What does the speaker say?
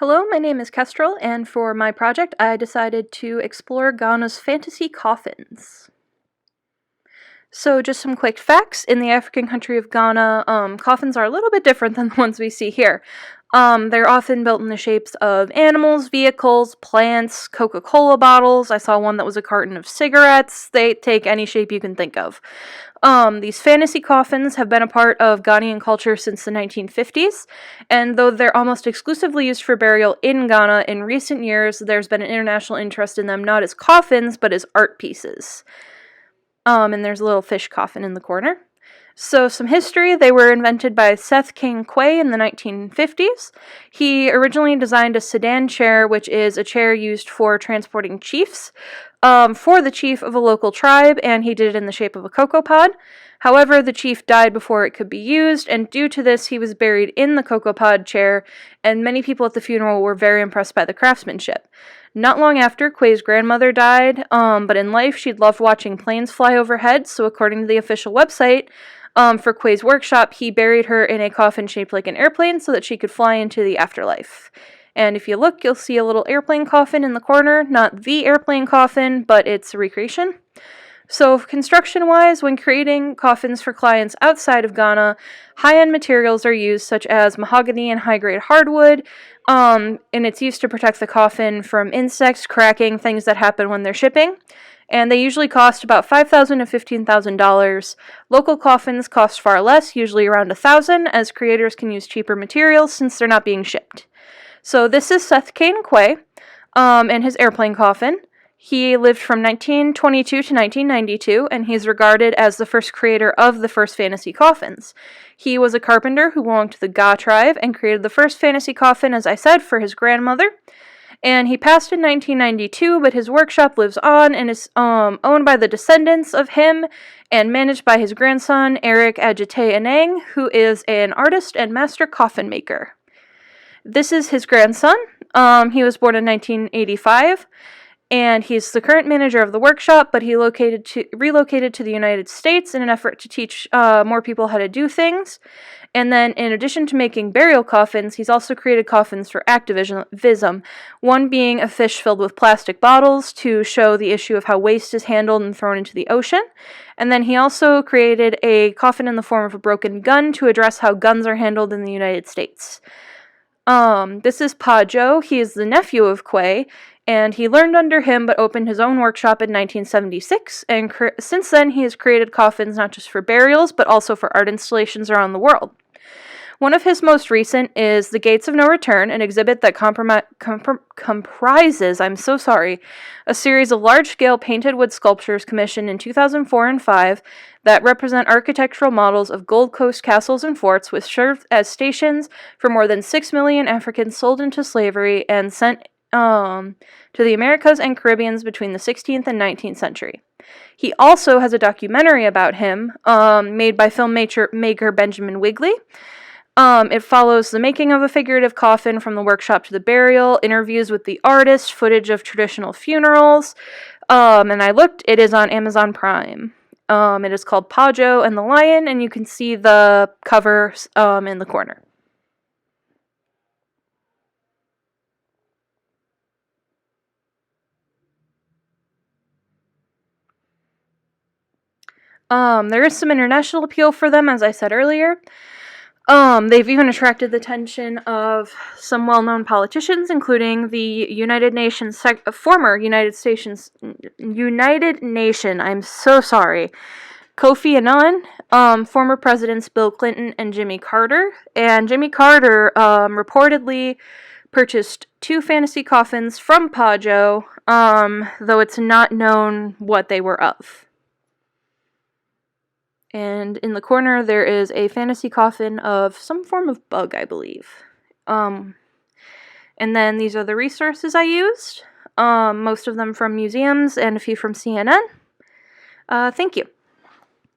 Hello, my name is Kestrel, and for my project I decided to explore Ghana's fantasy coffins. So just some quick facts. In the African country of Ghana, coffins are a little bit different than the ones we see here. They're often built in the shapes of animals, vehicles, plants, Coca-Cola bottles. I saw one that was a carton of cigarettes. They take any shape you can think of. These fantasy coffins have been a part of Ghanaian culture since the 1950s, and though they're almost exclusively used for burial in Ghana, in recent years there's been an international interest in them not as coffins, but as art pieces. And there's a little fish coffin in the corner. So some history, they were invented by Seth King Quay in the 1950s. He originally designed a sedan chair, which is a chair used for transporting chiefs, for the chief of a local tribe, and he did it in the shape of a cocoa pod. However, the chief died before it could be used, and due to this, he was buried in the cocoa pod chair, and many people at the funeral were very impressed by the craftsmanship. Not long after, Quay's grandmother died, but in life she'd loved watching planes fly overhead, so according to the official website for Quay's workshop, he buried her in a coffin shaped like an airplane so that she could fly into the afterlife. And if you look, you'll see a little airplane coffin in the corner, not the airplane coffin, but it's a recreation. So construction-wise, when creating coffins for clients outside of Ghana, high-end materials are used such as mahogany and high-grade hardwood, and it's used to protect the coffin from insects, cracking, things that happen when they're shipping. And they usually cost about $5,000 to $15,000. Local coffins cost far less, usually around $1,000, as creators can use cheaper materials since they're not being shipped. So this is Seth Kane Quay, and his airplane coffin. He lived from 1922 to 1992, and he's regarded as the first creator of the first fantasy coffins. He was a carpenter who belonged to the Ga tribe and created the first fantasy coffin, as I said, for his grandmother. And he passed in 1992, but his workshop lives on and is owned by the descendants of him and managed by his grandson, Eric Ajite Anang, who is an artist and master coffin maker. This is his grandson. He was born in 1985. And he's the current manager of the workshop, but he relocated to the United States in an effort to teach more people how to do things. And then, in addition to making burial coffins, he's also created coffins for activism, one being a fish filled with plastic bottles to show the issue of how waste is handled and thrown into the ocean. And then he also created a coffin in the form of a broken gun to address how guns are handled in the United States. This is Pa Joe. He is the nephew of Quay, and he learned under him but opened his own workshop in 1976, and since then he has created coffins not just for burials but also for art installations around the world. One of his most recent is The Gates of No Return, an exhibit that comprises, a series of large-scale painted wood sculptures commissioned in 2004 and 2005 that represent architectural models of Gold Coast castles and forts, which served as stations for more than 6 million Africans sold into slavery and sent to the Americas and Caribbeans between the 16th and 19th century. He also has a documentary about him, made by filmmaker Benjamin Wigley. It follows the making of a figurative coffin from the workshop to the burial, interviews with the artist, footage of traditional funerals, and I looked, it is on Amazon Prime. It is called Pa Joe and the Lion, and you can see the cover in the corner. There is some international appeal for them, as I said earlier. They've even attracted the attention of some well-known politicians, including the former United Nation, Kofi Annan, former presidents Bill Clinton and Jimmy Carter. And Jimmy Carter, reportedly purchased 2 fantasy coffins from Pa Joe, though it's not known what they were of. And in the corner, there is a fantasy coffin of some form of bug, I believe. And then these are the resources I used, most of them from museums and a few from CNN. Thank you.